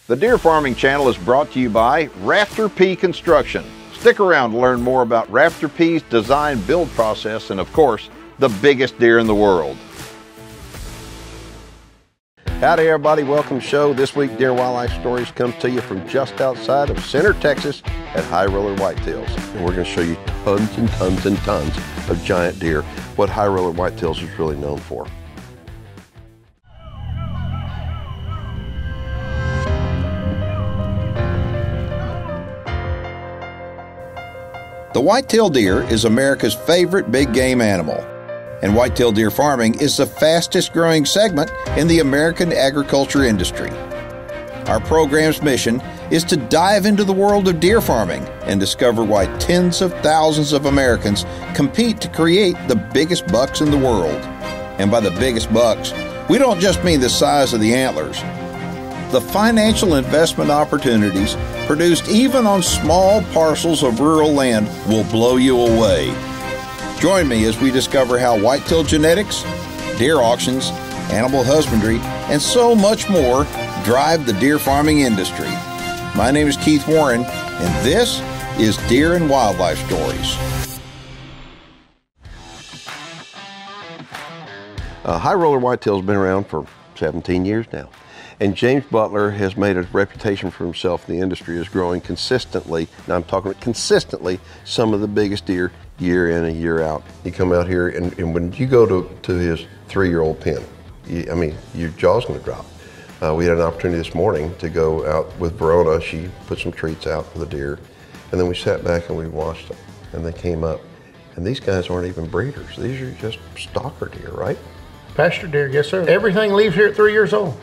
The Deer Farming Channel is brought to you by Rafter P Construction. Stick around to learn more about Rafter P's design build process and, of course, the biggest deer in the world. Howdy everybody, welcome to the show. This week Deer and Wildlife Stories comes to you from just outside of Center, Texas at High Roller Whitetails. And we're going to show you tons and tons and tons of giant deer, what High Roller Whitetails is really known for. The whitetail deer is America's favorite big game animal, and whitetail deer farming is the fastest growing segment in the American agriculture industry. Our program's mission is to dive into the world of deer farming and discover why tens of thousands of Americans compete to create the biggest bucks in the world. And by the biggest bucks, we don't just mean the size of the antlers. The financial investment opportunities produced even on small parcels of rural land will blow you away. Join me as we discover how whitetail genetics, deer auctions, animal husbandry, and so much more drive the deer farming industry. My name is Keith Warren, and this is Deer and Wildlife Stories. High Roller Whitetails has been around for 17 years now. And James Butler has made a reputation for himself in the industry as growing consistently, and I'm talking about consistently, some of the biggest deer year in and year out. You come out here and when you go to his 3-year-old pen, I mean, your jaw's gonna drop. We had an opportunity this morning to go out with Verona. She put some treats out for the deer, and then we sat back and we watched them, and they came up. And these guys aren't even breeders. These are just stalker deer, right? Pasture deer, yes sir. Everything leaves here at 3 years old.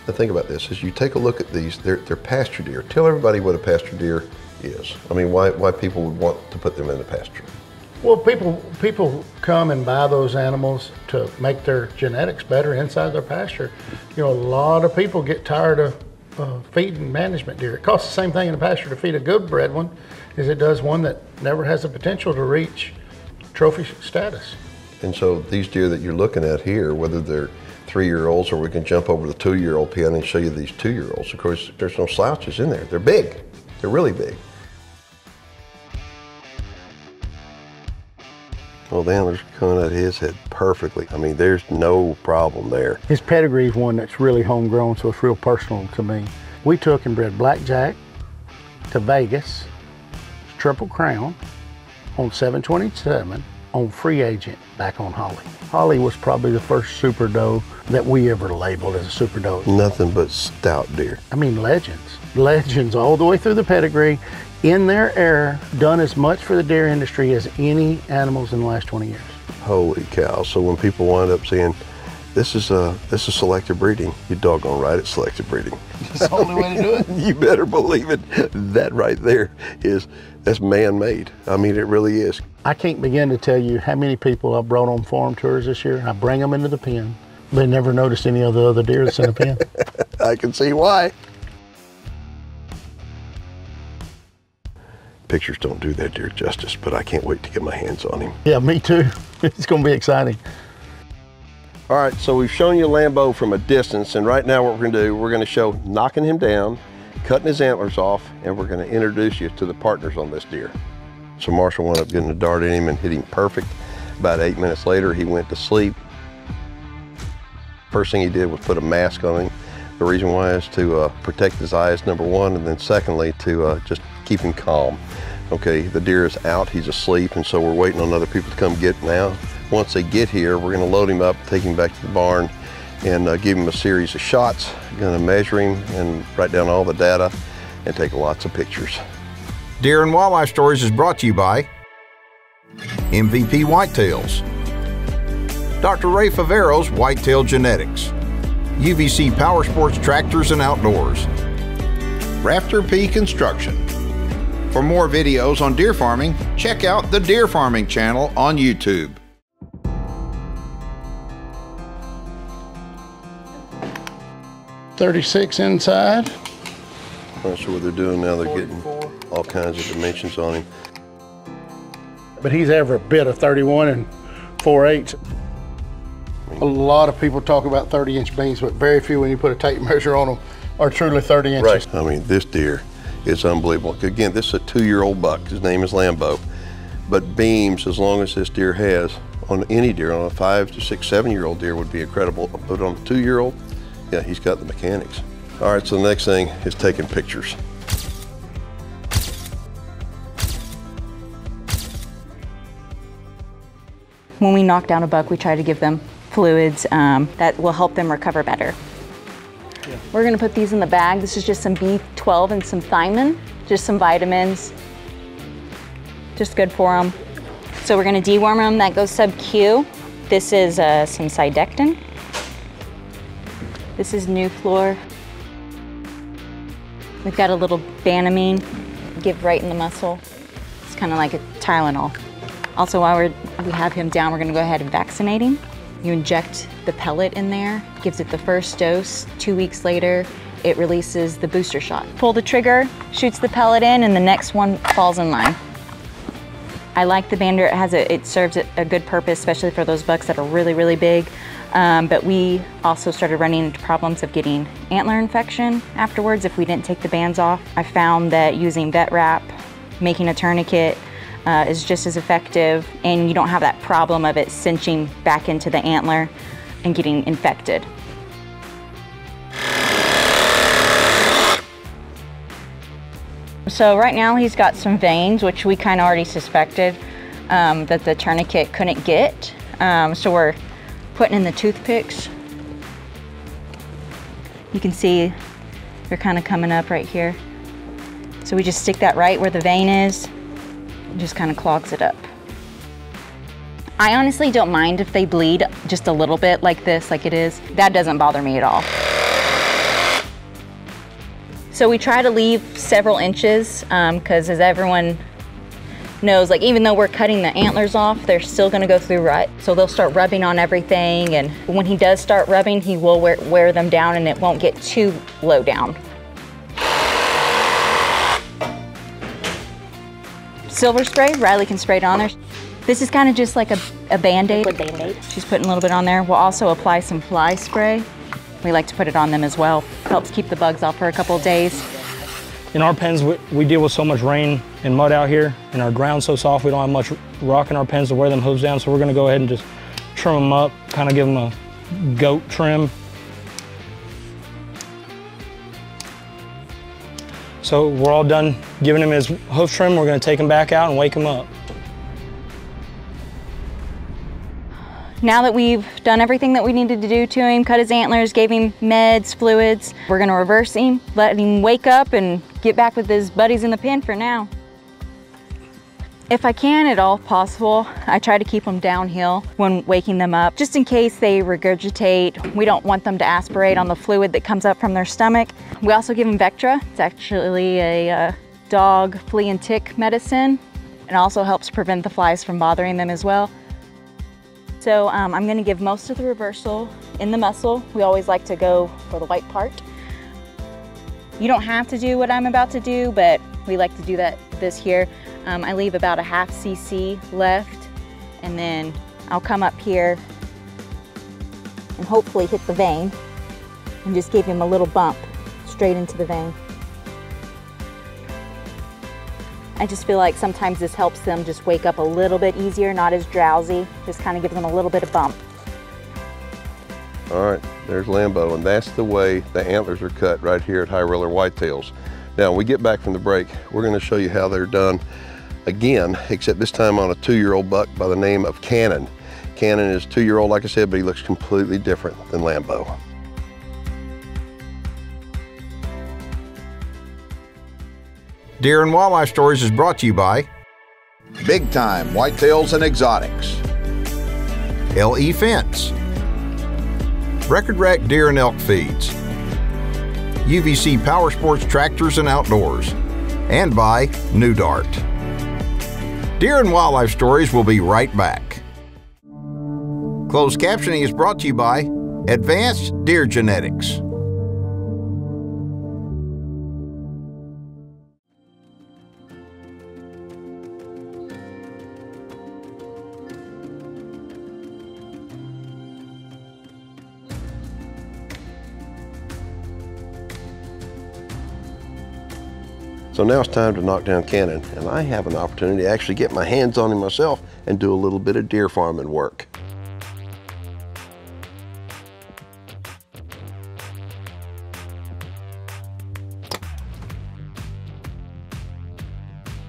The thing about this is you take a look at these, they're pasture deer. Tell everybody what a pasture deer is. I mean, why people would want to put them in the pasture. Well, people come and buy those animals to make their genetics better inside their pasture. You know, a lot of people get tired of feeding management deer. It costs the same thing in the pasture to feed a good bred one as it does one that never has the potential to reach trophy status. And so these deer that you're looking at here, whether they're 3-year-olds, or we can jump over the 2-year-old pen and show you these 2-year-olds. Of course, there's no slouches in there. They're big. They're really big. Well, the antlers coming out of his head perfectly. I mean, there's no problem there. His pedigree is one that's really homegrown, so it's real personal to me. We took and bred Blackjack to Vegas, Triple Crown, on 727, on Free Agent, back on Holly. Holly was probably the first super doe that we ever labeled as a super doe. Nothing but stout deer. I mean, legends. Legends all the way through the pedigree, in their era, done as much for the deer industry as any animals in the last 20 years. Holy cow. So when people wind up saying, this is selective breeding, you doggone right, it's selective breeding. That's the only way to do it. You better believe it. That right there that's man-made. I mean, it really is. I can't begin to tell you how many people I've brought on farm tours this year. I bring them into the pen. They never noticed any of the other deer that's in the pen. I can see why. Pictures don't do that deer justice, but I can't wait to get my hands on him. Yeah, me too. It's gonna be exciting. All right, so we've shown you Lambo from a distance, and right now what we're gonna do, we're gonna show knocking him down, cutting his antlers off, and we're gonna introduce you to the partners on this deer. So Marshall wound up getting a dart in him and hit him perfect. About 8 minutes later, he went to sleep. First thing he did was put a mask on him. The reason why is to protect his eyes, number one, and then secondly, to just keep him calm. Okay, the deer is out, he's asleep, and so we're waiting on other people to come get him now. Once they get here, we're gonna load him up, take him back to the barn, and give him a series of shots. Gonna measure him and write down all the data and take lots of pictures. Deer and Wildlife Stories is brought to you by MVP Whitetails, Dr. Ray Favero's Whitetail Genetics, UVC Power Sports Tractors and Outdoors, Rafter P Construction. For more videos on deer farming, check out the Deer Farming Channel on YouTube. .36 inside. I'm not sure what they're doing now. They're getting all kinds of dimensions on him. But he's ever a bit of 31 and 4/8. A lot of people talk about 30-inch beams, but very few when you put a tape measure on them are truly 30 inches. Right. I mean, this deer is unbelievable. Again, this is a 2-year-old buck. His name is Lambo. But beams, as long as this deer has, on any deer, on a 5 to 6, 7-year-old deer would be incredible. But on a 2-year-old, yeah, he's got the mechanics. All right, so the next thing is taking pictures. When we knock down a buck, we try to give them fluids that will help them recover better. Yeah. We're gonna put these in the bag. This is just some B12 and some thiamine, just some vitamins, just good for them. So we're gonna deworm them, that goes sub-Q. This is some Cydectin. This is Nuflor. We've got a little Banamine, give right in the muscle. It's kind of like a Tylenol. Also, while we have him down, we're gonna go ahead and vaccinate him. You inject the pellet in there, gives it the first dose. 2 weeks later, it releases the booster shot. Pull the trigger, shoots the pellet in, and the next one falls in line. I like the bander. It serves a good purpose, especially for those bucks that are really, really big. But we also started running into problems of getting antler infection afterwards if we didn't take the bands off. I found that using vet wrap, making a tourniquet, is just as effective, and you don't have that problem of it cinching back into the antler and getting infected. So right now he's got some veins, which we kind of already suspected that the tourniquet couldn't get. So we're putting in the toothpicks. You can see they're kind of coming up right here. So we just stick that right where the vein is. It just kind of clogs it up. I honestly don't mind if they bleed just a little bit like this, like it is. That doesn't bother me at all. So we try to leave several inches because as everyone knows, like even though we're cutting the antlers off, they're still gonna go through rut. So they'll start rubbing on everything, and when he does start rubbing, he will wear them down and it won't get too low down. Silver spray, Riley can spray it on there. This is kind of just like a Band-Aid. She's putting a little bit on there. We'll also apply some fly spray. We like to put it on them as well. Helps keep the bugs off for a couple of days. In our pens, we deal with so much rain and mud out here, and our ground's so soft, we don't have much rock in our pens to wear them hooves down, so we're gonna go ahead and just trim them up, kind of give them a goat trim. So we're all done giving him his hoof trim. We're gonna take him back out and wake him up. Now that we've done everything that we needed to do to him, cut his antlers, gave him meds, fluids, we're gonna reverse him, let him wake up and get back with his buddies in the pen for now. If I can at all possible, I try to keep them downhill when waking them up, just in case they regurgitate. We don't want them to aspirate on the fluid that comes up from their stomach. We also give them Vectra. It's actually a dog flea and tick medicine. It also helps prevent the flies from bothering them as well. So I'm gonna give most of the reversal in the muscle. We always like to go for the white part. You don't have to do what I'm about to do, but we like to do this here. I leave about a half cc left, and then I'll come up here and hopefully hit the vein and just give him a little bump straight into the vein. I just feel like sometimes this helps them just wake up a little bit easier, not as drowsy, just kind of gives them a little bit of bump. All right, there's Lambo, and that's the way the antlers are cut right here at High Roller Whitetails. Now, when we get back from the break, we're gonna show you how they're done again, except this time on a 2-year-old buck by the name of Cannon. Cannon is 2-year-old, like I said, but he looks completely different than Lambo. Deer and Wildlife Stories is brought to you by Big Time Whitetails and Exotics, LE Fence, Record Rack Deer and Elk Feeds, UVC Power Sports Tractors and Outdoors, and by New Dart. Deer and Wildlife Stories will be right back. Closed captioning is brought to you by Advanced Deer Genetics. So now it's time to knock down Cannon, and I have an opportunity to actually get my hands on him myself and do a little bit of deer farming work.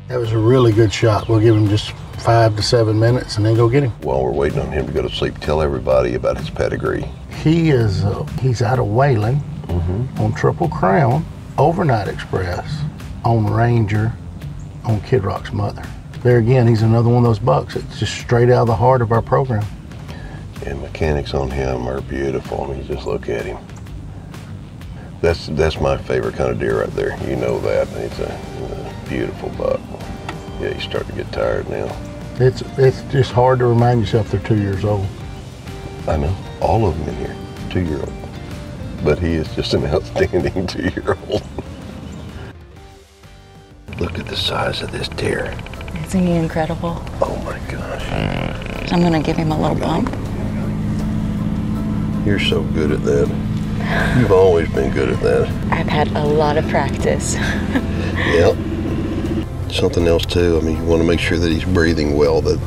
That was a really good shot. We'll give him just 5 to 7 minutes and then go get him. While we're waiting on him to go to sleep, tell everybody about his pedigree. He's out of Waylon on Triple Crown, Overnight Express, on Ranger, on Kid Rock's mother. There again, he's another one of those bucks. It's just straight out of the heart of our program. And mechanics on him are beautiful. I mean, just look at him. That's my favorite kind of deer right there. You know that. It's a beautiful buck. Yeah, he's starting to get tired now. It's just hard to remind yourself they're 2 years old. I know, all of them in here, 2-year-old. But he is just an outstanding 2-year-old. Look at the size of this deer. Isn't he incredible? Oh my gosh. So I'm gonna give him a little bump. You're so good at that. You've always been good at that. I've had a lot of practice. Yep. Something else too, I mean, you want to make sure that he's breathing well, that,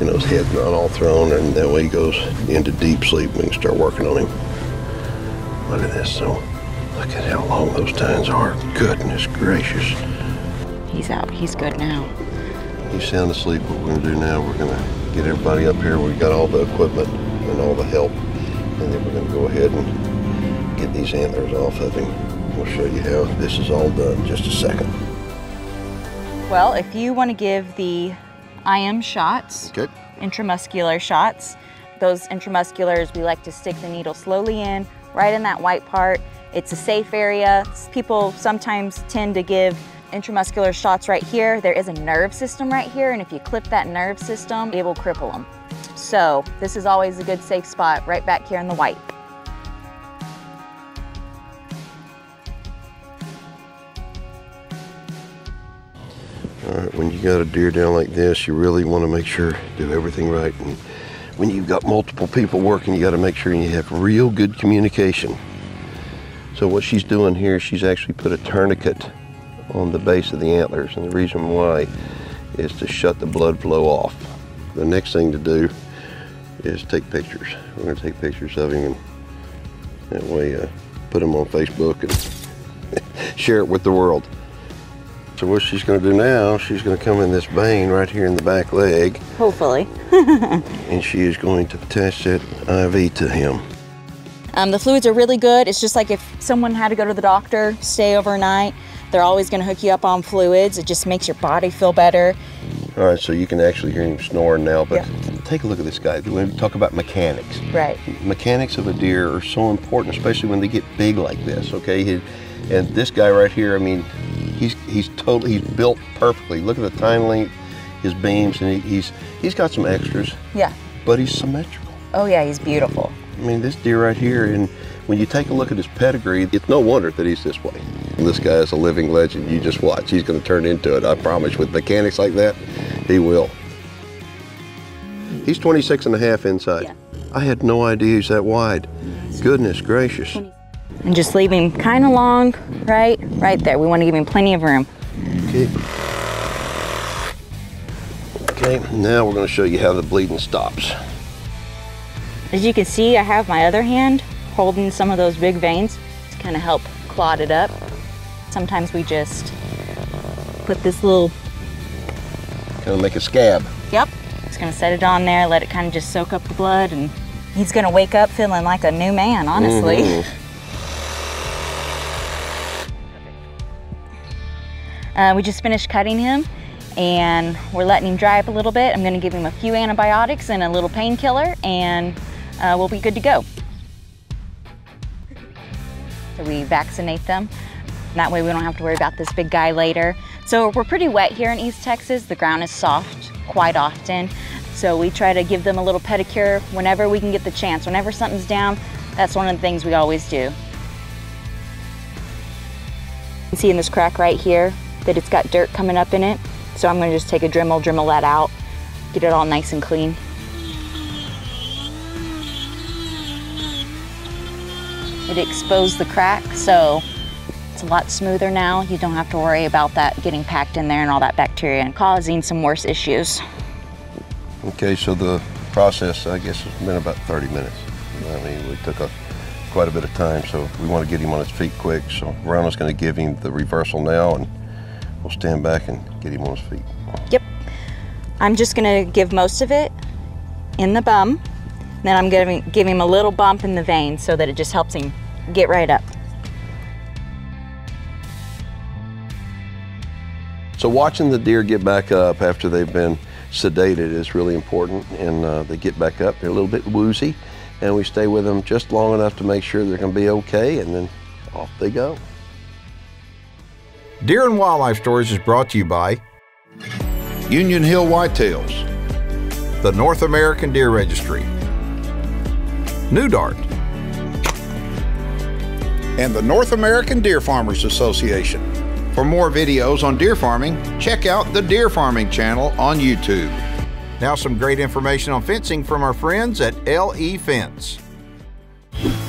you know, his head's not all thrown, and that way he goes into deep sleep. We can start working on him. Look at this, so look at how long those tines are. Goodness gracious. He's out, he's good now. He's sound asleep. What we're going to do now, we're going to get everybody up here. We've got all the equipment and all the help, and then we're going to go ahead and get these antlers off of him. We'll show you how this is all done in just a second. Well, if you want to give the IM shots, Okay. intramuscular shots, those intramusculars, we like to stick the needle slowly in, right in that white part. It's a safe area. People sometimes tend to give intramuscular shots right here. There is a nerve system right here, and if you clip that nerve system, it will cripple them. So this is always a good safe spot, right back here in the white. All right, when you got a deer down like this, you really want to make sure do everything right. And when you've got multiple people working, you got to make sure you have real good communication. So what she's doing here, she's actually put a tourniquet on the base of the antlers, and the reason why is to shut the blood flow off. The next thing to do is take pictures. We're going to take pictures of him, and that way put them on Facebook and share it with the world. So what she's going to do now, she's going to come in this vein right here in the back leg. Hopefully. And she is going to attach that IV to him. The fluids are really good. It's just like if someone had to go to the doctor, stay overnight, they're always going to hook you up on fluids. It just makes your body feel better. All right, so you can actually hear him snoring now, but yeah. Take a look at this guy. When we talk about mechanics. Right. Mechanics of a deer are so important, especially when they get big like this, okay? And this guy right here, I mean, he's built perfectly. Look at the tine length, his beams, and he's got some extras. Yeah. But he's symmetrical. Oh yeah, he's beautiful. I mean, this deer right here, and when you take a look at his pedigree, it's no wonder that he's this way. And this guy is a living legend. You just watch. He's going to turn into it, I promise. With mechanics like that, he will. He's 26 and a half inside. Yeah. I had no idea he's that wide. Goodness gracious. And just leave him kind of long, right there. We want to give him plenty of room. Okay. Okay, now we're going to show you how the bleeding stops. As you can see, I have my other hand holding some of those big veins to kind of help clot it up. Sometimes we just put this little... Kind of make a scab. Yep. Just going to set it on there, let it kind of just soak up the blood, and he's going to wake up feeling like a new man, honestly. Mm-hmm. We just finished cutting him, and we're letting him dry up a little bit. I'm going to give him a few antibiotics and a little painkiller, and we'll be good to go. So we vaccinate them. That way we don't have to worry about this big guy later. So we're pretty wet here in East Texas. The ground is soft quite often. So we try to give them a little pedicure whenever we can get the chance. Whenever something's down, that's one of the things we always do. You can see in this crack right here that it's got dirt coming up in it. So I'm gonna just take a Dremel that out, get it all nice and clean. It exposed the crack, so It's a lot smoother now. You don't have to worry about that getting packed in there and all that bacteria and causing some worse issues. Okay, so the process, I guess, has been about 30 minutes. I mean, we took quite a bit of time, so we want to get him on his feet quick. So Ronald's going to give him the reversal now, and we'll stand back and get him on his feet. Yep. I'm just going to give most of it in the bum. Then I'm going to give him a little bump in the vein so that it just helps him get right up. So watching the deer get back up after they've been sedated is really important, and they get back up. They're a little bit woozy, and we stay with them just long enough to make sure they're going to be okay, and then off they go. Deer and Wildlife Stories is brought to you by Union Hill Whitetails, the North American Deer Registry, New Dart, and the North American Deer Farmers Association. For more videos on deer farming, check out the Deer Farming channel on YouTube. Now some great information on fencing from our friends at LE Fence.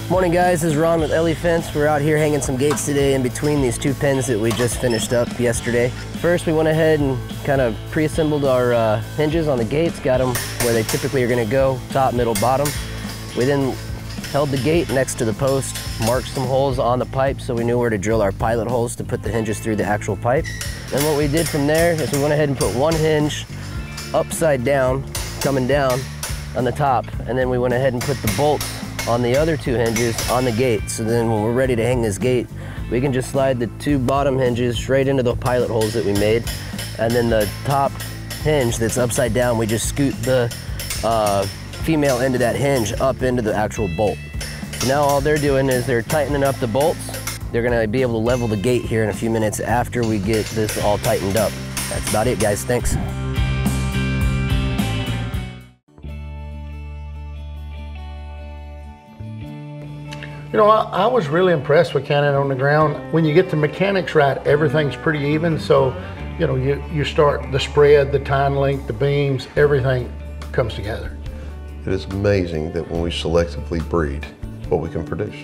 Morning guys, this is Ron with LE Fence. We're out here hanging some gates today in between these two pens that we just finished up yesterday. First we went ahead and kind of pre-assembled our hinges on the gates, got them where they typically are going to go, top, middle, bottom. We then held the gate next to the post, marked some holes on the pipe so we knew where to drill our pilot holes to put the hinges through the actual pipe. And what we did from there is we went ahead and put one hinge upside down, coming down on the top, and then we went ahead and put the bolts on the other two hinges on the gate. So then when we're ready to hang this gate, we can just slide the two bottom hinges straight into the pilot holes that we made, and then the top hinge that's upside down, we just scoot the female end of that hinge up into the actual bolt. So now all they're doing is they're tightening up the bolts. They're gonna be able to level the gate here in a few minutes after we get this all tightened up. That's about it, guys. Thanks. You know, I was really impressed with Cannon on the ground. When you get the mechanics right, everything's pretty even. So, you know, you start the spread, the tine length, the beams, everything comes together. It is amazing that when we selectively breed, what we can produce.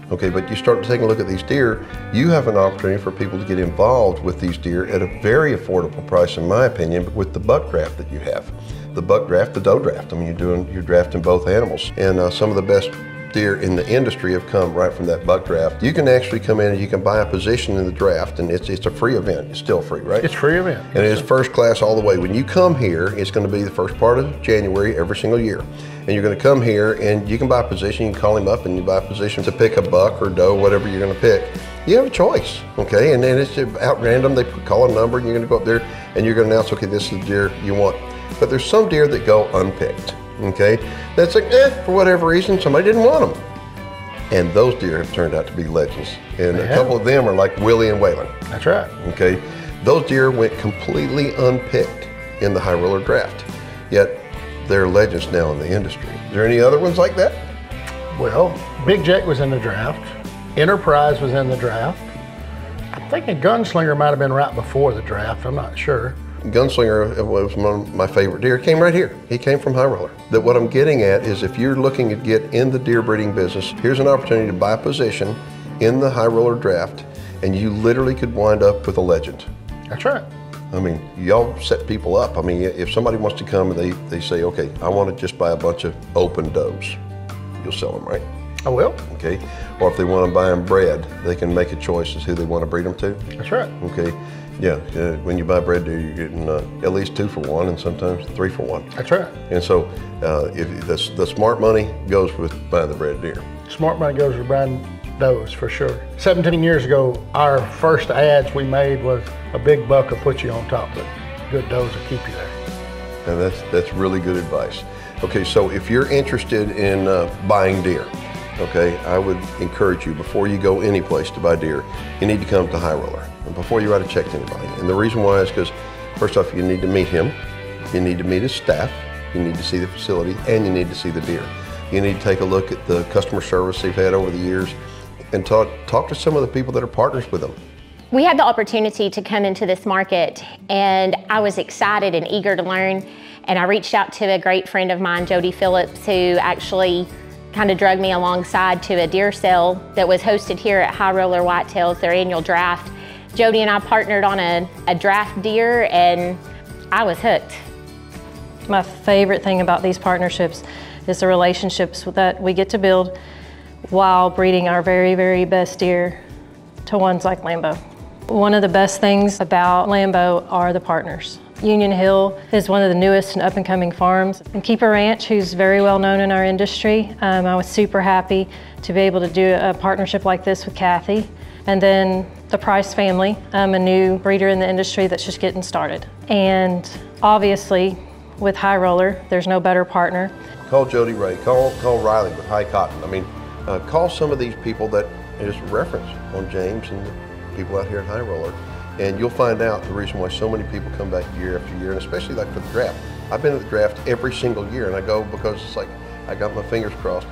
Okay, but you start taking a look at these deer, you have an opportunity for people to get involved with these deer at a very affordable price, in my opinion, with the buck draft that you have. The buck draft, the doe draft. I mean, you're drafting both animals. And some of the best deer in the industry have come right from that buck draft. You can actually come in and you can buy a position in the draft, and it's a free event. It's still free, right? It's a free event. And it is first class all the way. When you come here, it's going to be the first part of January every single year. And you're going to come here and you can buy a position. You can call him up and you buy a position to pick a buck or doe, whatever you're going to pick. You have a choice, okay? And then it's out random. They call a number and you're going to go up there and you're going to announce, okay, this is the deer you want. But there's some deer that go unpicked, okay? That's like, for whatever reason, somebody didn't want them. And those deer have turned out to be legends. And a couple of them are like Willie and Waylon. That's right. Okay, those deer went completely unpicked in the high roller draft, yet they're legends now in the industry. Is there any other ones like that? Well, Big Jack was in the draft. Enterprise was in the draft. I think a Gunslinger might have been right before the draft, I'm not sure. Gunslinger was one of my favorite deer. Came right here. He came from High Roller. That what I'm getting at is if you're looking to get in the deer breeding business, here's an opportunity to buy a position in the High Roller draft, and you literally could wind up with a legend. That's right. I mean, y'all set people up. I mean, if somebody wants to come and they say, okay, I want to just buy a bunch of open does, you'll sell them, right? I will. Okay. Or if they want to buy them bred, they can make a choice as who they want to breed them to. That's right. Okay. Yeah, when you buy bred deer, you're getting at least 2 for 1 and sometimes 3 for 1. That's right. And so if the smart money goes with buying the bred deer. Smart money goes with buying does for sure. 17 years ago, our first ads we made was a big buck will put you on top, but good does will keep you there. And that's really good advice. Okay, so if you're interested in buying deer, okay, I would encourage you before you go any place to buy deer, you need to come to High Roller. And before you write a check to anybody. And the reason why is because, first off, you need to meet him, you need to meet his staff, you need to see the facility, and you need to see the deer. You need to take a look at the customer service they've had over the years and talk to some of the people that are partners with them. We had the opportunity to come into this market, and I was excited and eager to learn. And I reached out to a great friend of mine, Jody Phillips, who actually kind of drug me alongside to a deer sale that was hosted here at High Roller Whitetails, their annual draft. Jody and I partnered on a draft deer, and I was hooked. My favorite thing about these partnerships is the relationships that we get to build while breeding our very, very best deer to ones like Lambo. One of the best things about Lambo are the partners. Union Hill is one of the newest and up-and-coming farms. And Keeper Ranch, who's very well known in our industry, I was super happy to be able to do a partnership like this with Kathy. And then the Price family, a new breeder in the industry that's just getting started. And obviously, with High Roller, there's no better partner. Call Jody Ray, call Riley with High Cotton. I mean, call some of these people that is reference on James and the people out here at High Roller, and you'll find out the reason why so many people come back year after year, and especially like for the draft. I've been at the draft every single year, and I go because it's like, I got my fingers crossed.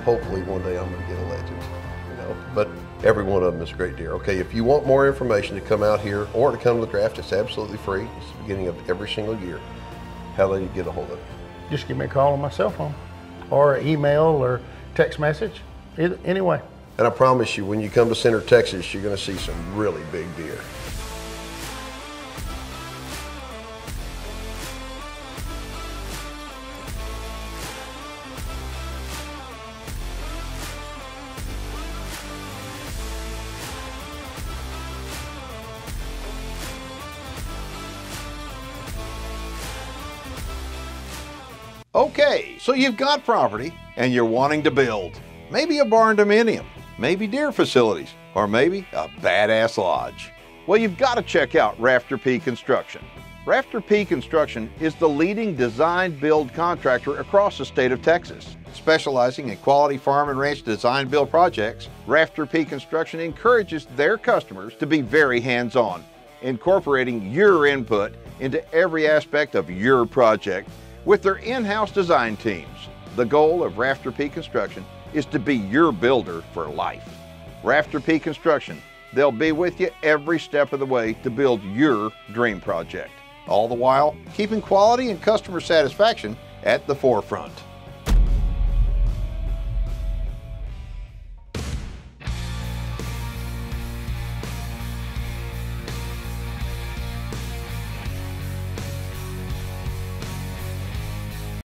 Hopefully one day I'm gonna get a legend, you know, but every one of them is a great deer. Okay, if you want more information to come out here or to come to the draft, it's absolutely free. It's the beginning of every single year. How do you get a hold of it? Just give me a call on my cell phone, or email, or text message, anyway. And I promise you, when you come to Center, Texas, you're gonna see some really big deer. Okay, so you've got property and you're wanting to build. Maybe a barn dominium, maybe deer facilities, or maybe a badass lodge. Well, you've got to check out Rafter P Construction. Rafter P Construction is the leading design-build contractor across the state of Texas. Specializing in quality farm and ranch design-build projects, Rafter P Construction encourages their customers to be very hands-on, incorporating your input into every aspect of your project with their in-house design teams. The goal of Rafter P Construction is to be your builder for life. Rafter P Construction, they'll be with you every step of the way to build your dream project. All the while, keeping quality and customer satisfaction at the forefront.